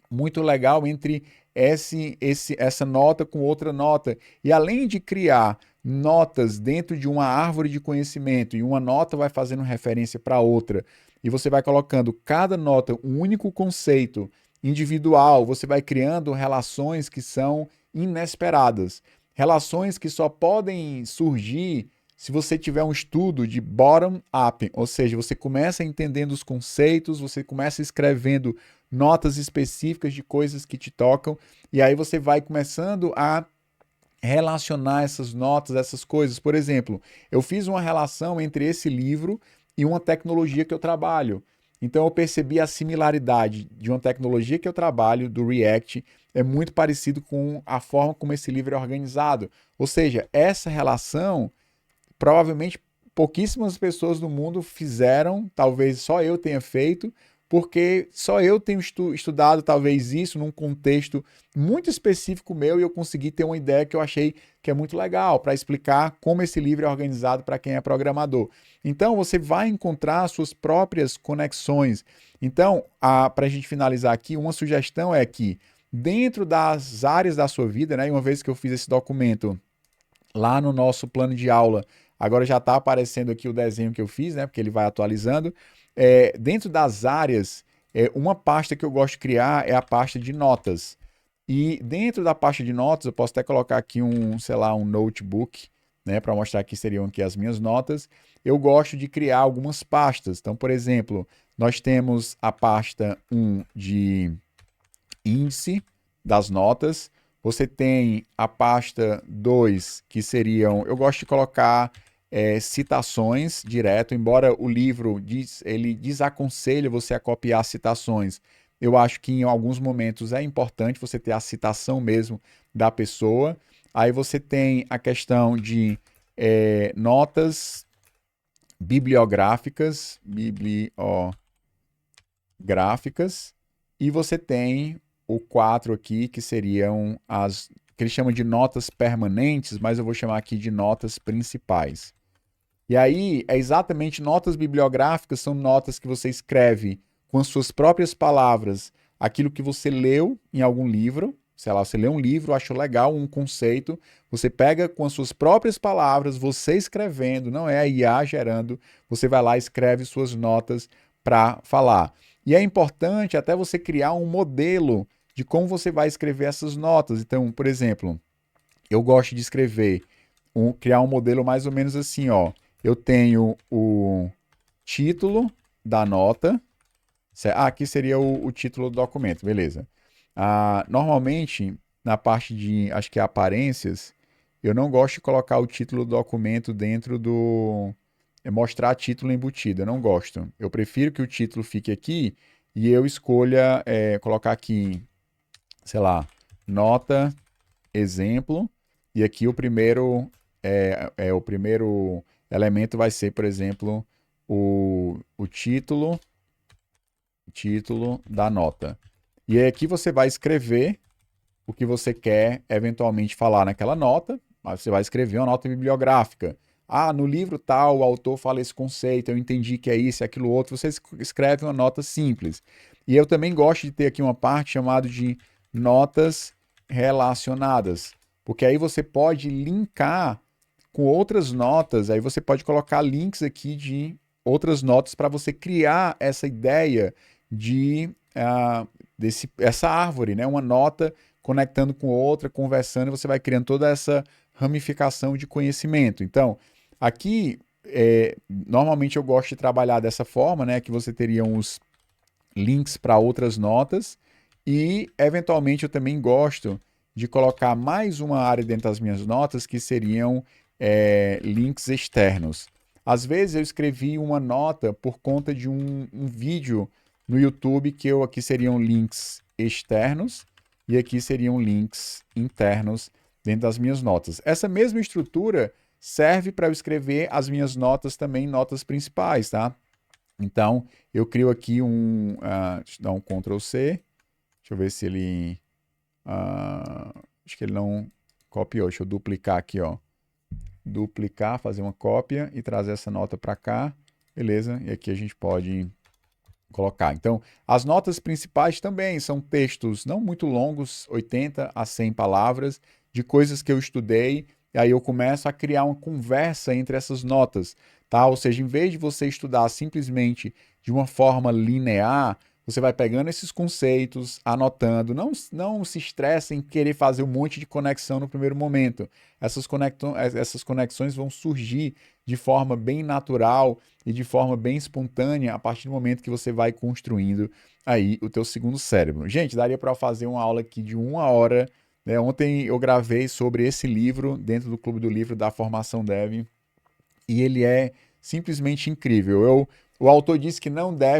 muito legal entre essa nota com outra nota. E além de criar notas dentro de uma árvore de conhecimento, e uma nota vai fazendo referência para outra, e você vai colocando cada nota um único conceito individual, você vai criando relações que são inesperadas. Relações que só podem surgir se você tiver um estudo de bottom-up, ou seja, você começa entendendo os conceitos, você começa escrevendo notas específicas de coisas que te tocam, e aí você vai começando a relacionar essas notas, essas coisas. Por exemplo, eu fiz uma relação entre esse livro e uma tecnologia que eu trabalho. Então eu percebi a similaridade de uma tecnologia que eu trabalho, do React, é muito parecido com a forma como esse livro é organizado. Ou seja, essa relação provavelmente pouquíssimas pessoas no mundo fizeram, talvez só eu tenha feito, porque só eu tenho estudado talvez isso num contexto muito específico meu e eu consegui ter uma ideia que eu achei que é muito legal para explicar como esse livro é organizado para quem é programador. Então, você vai encontrar suas próprias conexões. Então, para a gente finalizar aqui, uma sugestão é que dentro das áreas da sua vida, né, e uma vez que eu fiz esse documento lá no nosso plano de aula, agora já está aparecendo aqui o desenho que eu fiz, né? Porque ele vai atualizando. Dentro das áreas, uma pasta que eu gosto de criar é a pasta de notas. E dentro da pasta de notas, eu posso até colocar aqui sei lá, um notebook, né? Para mostrar que seriam aqui as minhas notas. Eu gosto de criar algumas pastas. Então, por exemplo, nós temos a pasta 1 de índice das notas. Você tem a pasta 2, que seriam. Eu gosto de colocar citações direto, embora o livro ele desaconselha você a copiar citações. Eu acho que em alguns momentos é importante você ter a citação mesmo da pessoa. Aí você tem a questão de notas bibliográficas, e você tem o 4 aqui, que seriam as que eles chamam de notas permanentes, mas eu vou chamar aqui de notas principais. E aí, é exatamente notas bibliográficas, são notas que você escreve com as suas próprias palavras aquilo que você leu em algum livro. Sei lá, você lê um livro, achou legal um conceito, você pega com as suas próprias palavras, você escrevendo, não é a IA gerando, você vai lá e escreve suas notas para falar. E é importante até você criar um modelo de como você vai escrever essas notas. Então, por exemplo, eu gosto de escrever, criar um modelo mais ou menos assim, ó. Eu tenho o título da nota. Aqui seria o título do documento, beleza. Normalmente, na parte de, acho que é aparências, eu não gosto de colocar o título do documento dentro do... mostrar título embutido, eu não gosto. Eu prefiro que o título fique aqui e eu escolha colocar aqui, sei lá, nota, exemplo, e aqui o primeiro elemento vai ser, por exemplo, o título da nota. E aí aqui você vai escrever o que você quer eventualmente falar naquela nota, mas você vai escrever uma nota bibliográfica. No livro tal, o autor fala esse conceito, eu entendi que é isso e aquilo outro, você escreve uma nota simples. E eu também gosto de ter aqui uma parte chamada de notas relacionadas, porque aí você pode linkar com outras notas, aí você pode colocar links aqui de outras notas para você criar essa ideia de essa árvore, né? Uma nota conectando com outra, conversando, e você vai criando toda essa ramificação de conhecimento. Então, aqui, normalmente eu gosto de trabalhar dessa forma, né? Que você teria uns links para outras notas e, eventualmente, eu também gosto de colocar mais uma área dentro das minhas notas que seriam links externos. Às vezes eu escrevi uma nota por conta de um vídeo no YouTube que aqui seriam links externos e aqui seriam links internos dentro das minhas notas. Essa mesma estrutura serve para eu escrever as minhas notas também, notas principais, tá? Então, eu crio aqui deixa eu dar um Ctrl C, deixa eu ver se ele, acho que ele não copiou, deixa eu duplicar aqui, ó. Duplicar, fazer uma cópia e trazer essa nota para cá, beleza? E aqui a gente pode colocar. Então, as notas principais também são textos não muito longos, 80 a 100 palavras, de coisas que eu estudei, e aí eu começo a criar uma conversa entre essas notas, tá? Ou seja, em vez de você estudar simplesmente de uma forma linear, você vai pegando esses conceitos, anotando, não se estresse em querer fazer um monte de conexão no primeiro momento. Essas conexões vão surgir de forma bem natural e de forma bem espontânea a partir do momento que você vai construindo aí o teu segundo cérebro. Gente, daria para fazer uma aula aqui de 1 hora, né? Ontem eu gravei sobre esse livro dentro do Clube do Livro da Formação Dev e ele é simplesmente incrível. O autor disse que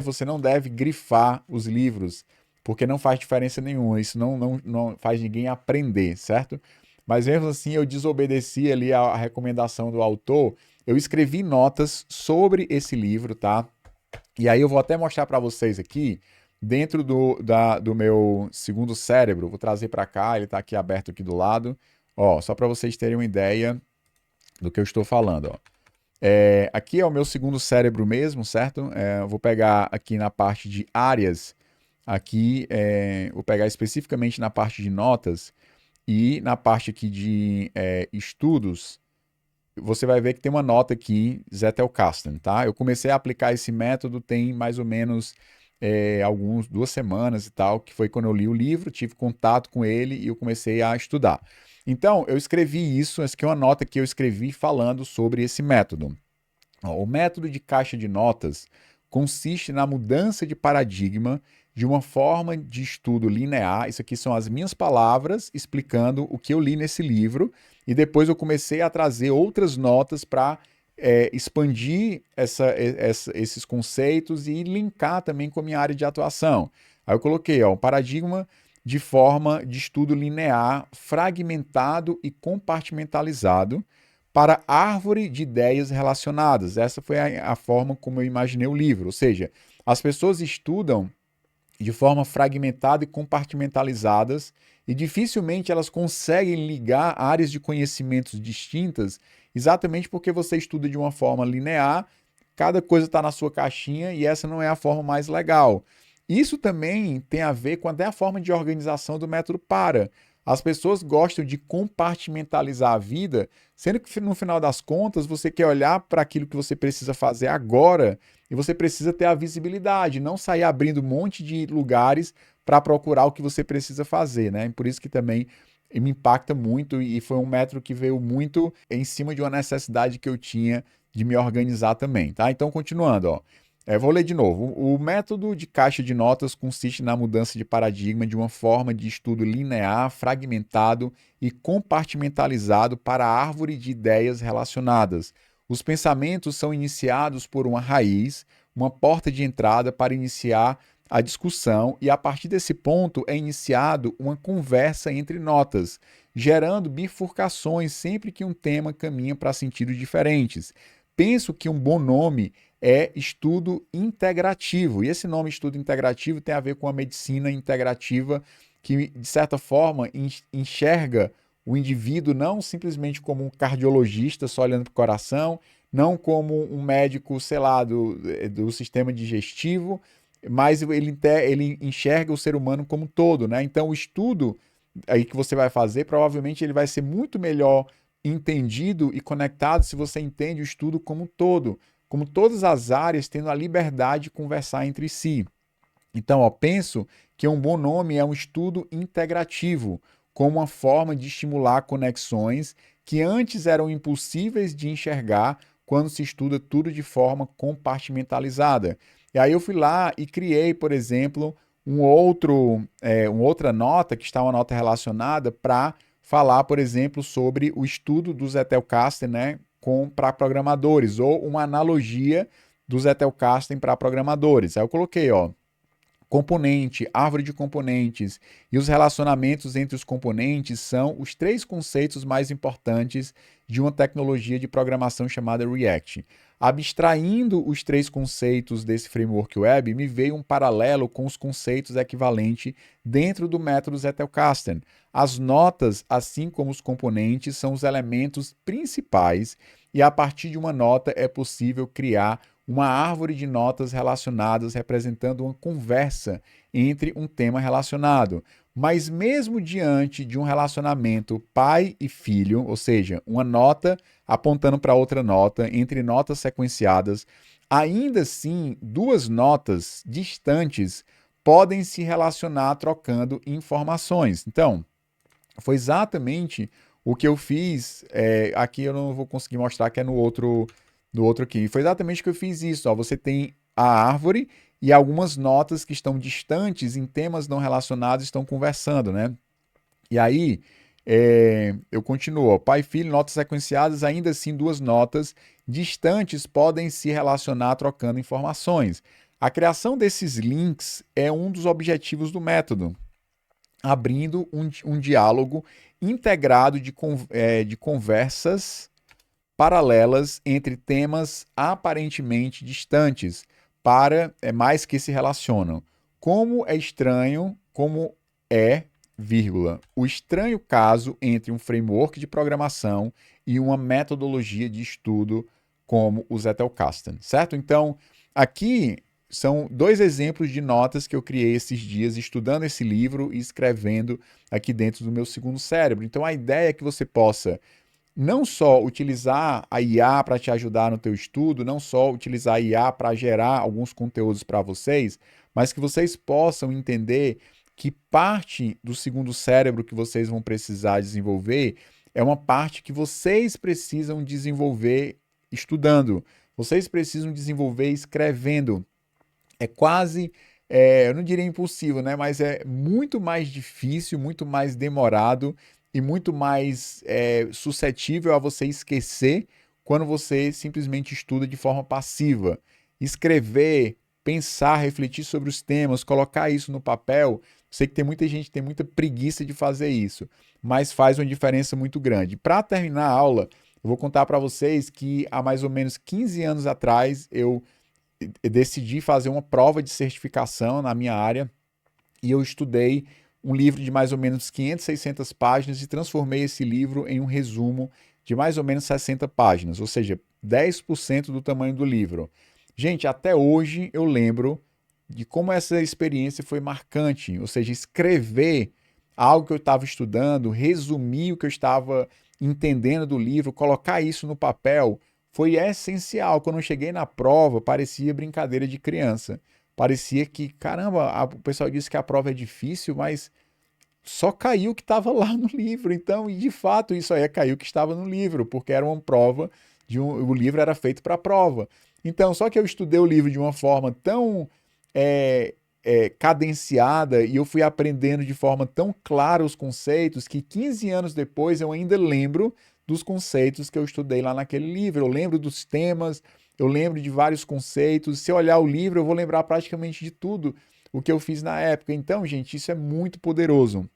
você não deve grifar os livros, porque não faz diferença nenhuma, isso não faz ninguém aprender, certo? Mas mesmo assim eu desobedeci ali a recomendação do autor, eu escrevi notas sobre esse livro, tá? E aí eu vou até mostrar para vocês aqui, dentro do meu segundo cérebro, vou trazer para cá, ele está aqui aberto aqui do lado, ó, só para vocês terem uma ideia do que eu estou falando, ó. Aqui é o meu segundo cérebro mesmo, certo? Eu vou pegar aqui na parte de áreas, aqui vou pegar especificamente na parte de notas e na parte aqui de estudos, você vai ver que tem uma nota aqui, Zettelkasten, tá? Eu comecei a aplicar esse método tem mais ou menos 2 semanas e tal, que foi quando eu li o livro, tive contato com ele e eu comecei a estudar. Então, eu escrevi isso, essa aqui é uma nota que eu escrevi falando sobre esse método. O método de caixa de notas consiste na mudança de paradigma de uma forma de estudo linear. Isso aqui são as minhas palavras explicando o que eu li nesse livro, e depois eu comecei a trazer outras notas para expandir esses conceitos e linkar também com a minha área de atuação. Aí eu coloquei um paradigma de forma de estudo linear, fragmentado e compartimentalizado para árvore de ideias relacionadas. Essa foi a forma como eu imaginei o livro. Ou seja, as pessoas estudam de forma fragmentada e compartimentalizadas e dificilmente elas conseguem ligar áreas de conhecimentos distintas, exatamente porque você estuda de uma forma linear, cada coisa está na sua caixinha e essa não é a forma mais legal. Isso também tem a ver com até a forma de organização do método PARA. As pessoas gostam de compartimentalizar a vida, sendo que no final das contas você quer olhar para aquilo que você precisa fazer agora e você precisa ter a visibilidade, não sair abrindo um monte de lugares para procurar o que você precisa fazer, né? Por isso que também me impacta muito e foi um método que veio muito em cima de uma necessidade que eu tinha de me organizar também, tá? Então, continuando, ó. Vou ler de novo. O método de caixa de notas consiste na mudança de paradigma de uma forma de estudo linear, fragmentado e compartimentalizado para a árvore de ideias relacionadas. Os pensamentos são iniciados por uma raiz, uma porta de entrada para iniciar a discussão, e a partir desse ponto é iniciado uma conversa entre notas, gerando bifurcações sempre que um tema caminha para sentidos diferentes. Penso que um bom nome é estudo integrativo. E esse nome estudo integrativo tem a ver com a medicina integrativa, que, de certa forma, enxerga o indivíduo não simplesmente como um cardiologista só olhando para o coração, não como um médico, sei lá, do sistema digestivo, mas ele enxerga o ser humano como um todo, né? Então, o estudo aí que você vai fazer, provavelmente ele vai ser muito melhor entendido e conectado se você entende o estudo como um todo, como todas as áreas tendo a liberdade de conversar entre si. Então, penso que um bom nome é um estudo integrativo, como uma forma de estimular conexões que antes eram impossíveis de enxergar quando se estuda tudo de forma compartimentalizada. E aí eu fui lá e criei, por exemplo, uma outra nota, que está uma nota relacionada, para falar, por exemplo, sobre o estudo do Zettelkasten, né, para programadores, ou uma analogia do Zettelkasten para programadores. Aí eu coloquei, componente, árvore de componentes e os relacionamentos entre os componentes são os três conceitos mais importantes de uma tecnologia de programação chamada React. Abstraindo os três conceitos desse framework web, me veio um paralelo com os conceitos equivalentes dentro do método Zettelkasten. As notas, assim como os componentes, são os elementos principais e a partir de uma nota é possível criar uma árvore de notas relacionadas representando uma conversa entre um tema relacionado. Mas mesmo diante de um relacionamento pai e filho, ou seja, uma nota apontando para outra nota, entre notas sequenciadas, ainda assim, duas notas distantes podem se relacionar trocando informações. Então, foi exatamente o que eu fiz. Aqui eu não vou conseguir mostrar, que é no outro aqui. Foi exatamente o que eu fiz isso. Você tem a árvore e algumas notas que estão distantes em temas não relacionados estão conversando, né? E aí eu continuo. Pai e filho, notas sequenciadas, ainda assim duas notas distantes podem se relacionar trocando informações. A criação desses links é um dos objetivos do método, abrindo um diálogo integrado de conversas paralelas entre temas aparentemente distantes, para mais que se relacionam. Como é estranho, como é, vírgula, o estranho caso entre um framework de programação e uma metodologia de estudo como o Zettelkasten, certo? Então, aqui são dois exemplos de notas que eu criei esses dias estudando esse livro e escrevendo aqui dentro do meu segundo cérebro. Então, a ideia é que você possa não só utilizar a IA para te ajudar no teu estudo, não só utilizar a IA para gerar alguns conteúdos para vocês, mas que vocês possam entender que parte do segundo cérebro que vocês vão precisar desenvolver é uma parte que vocês precisam desenvolver estudando. Vocês precisam desenvolver escrevendo. É quase, eu não diria impossível, né? Mas é muito mais difícil, muito mais demorado e muito mais suscetível a você esquecer quando você simplesmente estuda de forma passiva. Escrever, pensar, refletir sobre os temas, colocar isso no papel. Sei que tem muita gente que tem muita preguiça de fazer isso, mas faz uma diferença muito grande. Para terminar a aula, eu vou contar para vocês que há mais ou menos 15 anos atrás eu decidi fazer uma prova de certificação na minha área e eu estudei um livro de mais ou menos 500, 600 páginas e transformei esse livro em um resumo de mais ou menos 60 páginas, ou seja, 10% do tamanho do livro. Gente, até hoje eu lembro de como essa experiência foi marcante, ou seja, escrever algo que eu estava estudando, resumir o que eu estava entendendo do livro, colocar isso no papel, foi essencial. Quando eu cheguei na prova, parecia brincadeira de criança. Parecia que, caramba, o pessoal disse que a prova é difícil, mas só caiu o que estava lá no livro. Então, e de fato, isso aí caiu o que estava no livro, porque era uma prova, o livro era feito para a prova. Então, só que eu estudei o livro de uma forma tão cadenciada e eu fui aprendendo de forma tão clara os conceitos que 15 anos depois eu ainda lembro dos conceitos que eu estudei lá naquele livro. Eu lembro dos temas, eu lembro de vários conceitos. Se eu olhar o livro, eu vou lembrar praticamente de tudo o que eu fiz na época. Então, gente, isso é muito poderoso.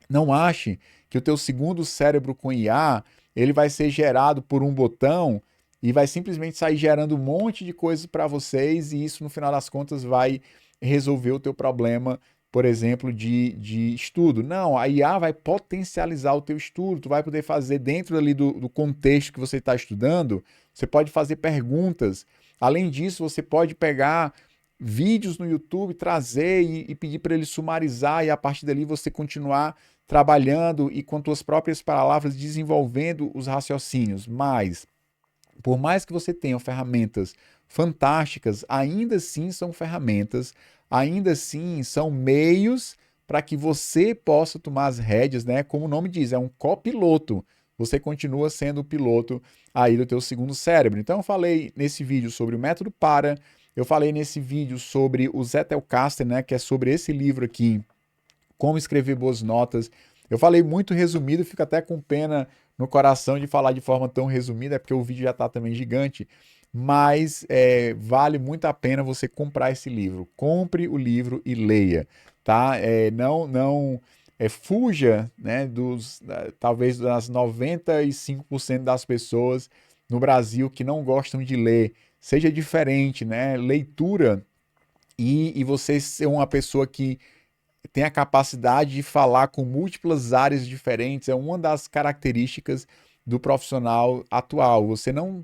Não ache que o teu segundo cérebro com IA, ele vai ser gerado por um botão e vai simplesmente sair gerando um monte de coisas para vocês e isso, no final das contas, vai resolver o teu problema, por exemplo, de estudo. Não, a IA vai potencializar o teu estudo, tu vai poder fazer dentro ali do contexto que você está estudando, você pode fazer perguntas. Além disso, você pode pegar vídeos no YouTube, trazer e pedir para ele sumarizar e a partir dali você continuar trabalhando e com suas próprias palavras desenvolvendo os raciocínios. Mas, por mais que você tenha ferramentas fantásticas, ainda assim são ferramentas, ainda assim são meios para que você possa tomar as rédeas, né? Como o nome diz, é um copiloto. Você continua sendo o piloto aí do teu segundo cérebro. Então eu falei nesse vídeo sobre o método PARA, eu falei nesse vídeo sobre o Zettelkasten, né, que é sobre esse livro aqui, Como Escrever Boas Notas. Eu falei muito resumido, fico até com pena no coração de falar de forma tão resumida, é porque o vídeo já está também gigante, mas vale muito a pena você comprar esse livro. Compre o livro e leia, tá? Não fuja, né, talvez das 95% das pessoas no Brasil que não gostam de ler. Seja diferente, né? Leitura e você ser uma pessoa que tem a capacidade de falar com múltiplas áreas diferentes, é uma das características do profissional atual. Você não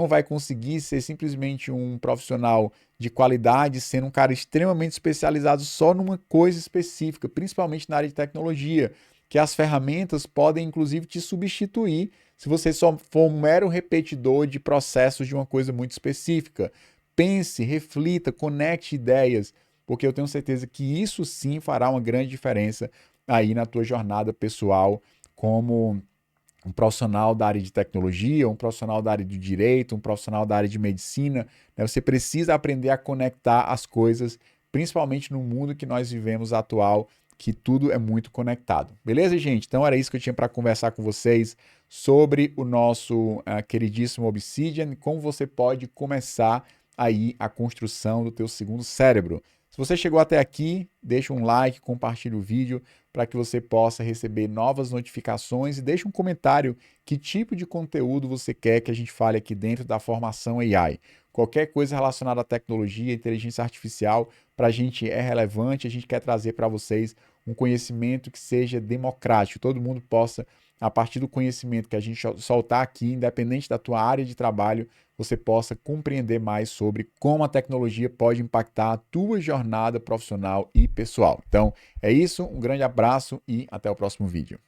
vai conseguir ser simplesmente um profissional de qualidade sendo um cara extremamente especializado só numa coisa específica, principalmente na área de tecnologia, que as ferramentas podem inclusive te substituir se você só for um mero repetidor de processos de uma coisa muito específica. Pense, reflita, conecte ideias, porque eu tenho certeza que isso sim fará uma grande diferença aí na tua jornada pessoal como um profissional da área de tecnologia, um profissional da área do direito, um profissional da área de medicina, né? Você precisa aprender a conectar as coisas, principalmente no mundo que nós vivemos atual, que tudo é muito conectado. Beleza, gente? Então era isso que eu tinha para conversar com vocês sobre o nosso queridíssimo Obsidian, como você pode começar aí a construção do teu segundo cérebro. Se você chegou até aqui, deixa um like, compartilha o vídeo para que você possa receber novas notificações e deixe um comentário que tipo de conteúdo você quer que a gente fale aqui dentro da formação AI. Qualquer coisa relacionada à tecnologia, inteligência artificial, para a gente é relevante, a gente quer trazer para vocês um conhecimento que seja democrático, todo mundo possa, a partir do conhecimento que a gente soltar aqui, independente da tua área de trabalho, você possa compreender mais sobre como a tecnologia pode impactar a tua jornada profissional e pessoal. Então, é isso, um grande abraço e até o próximo vídeo.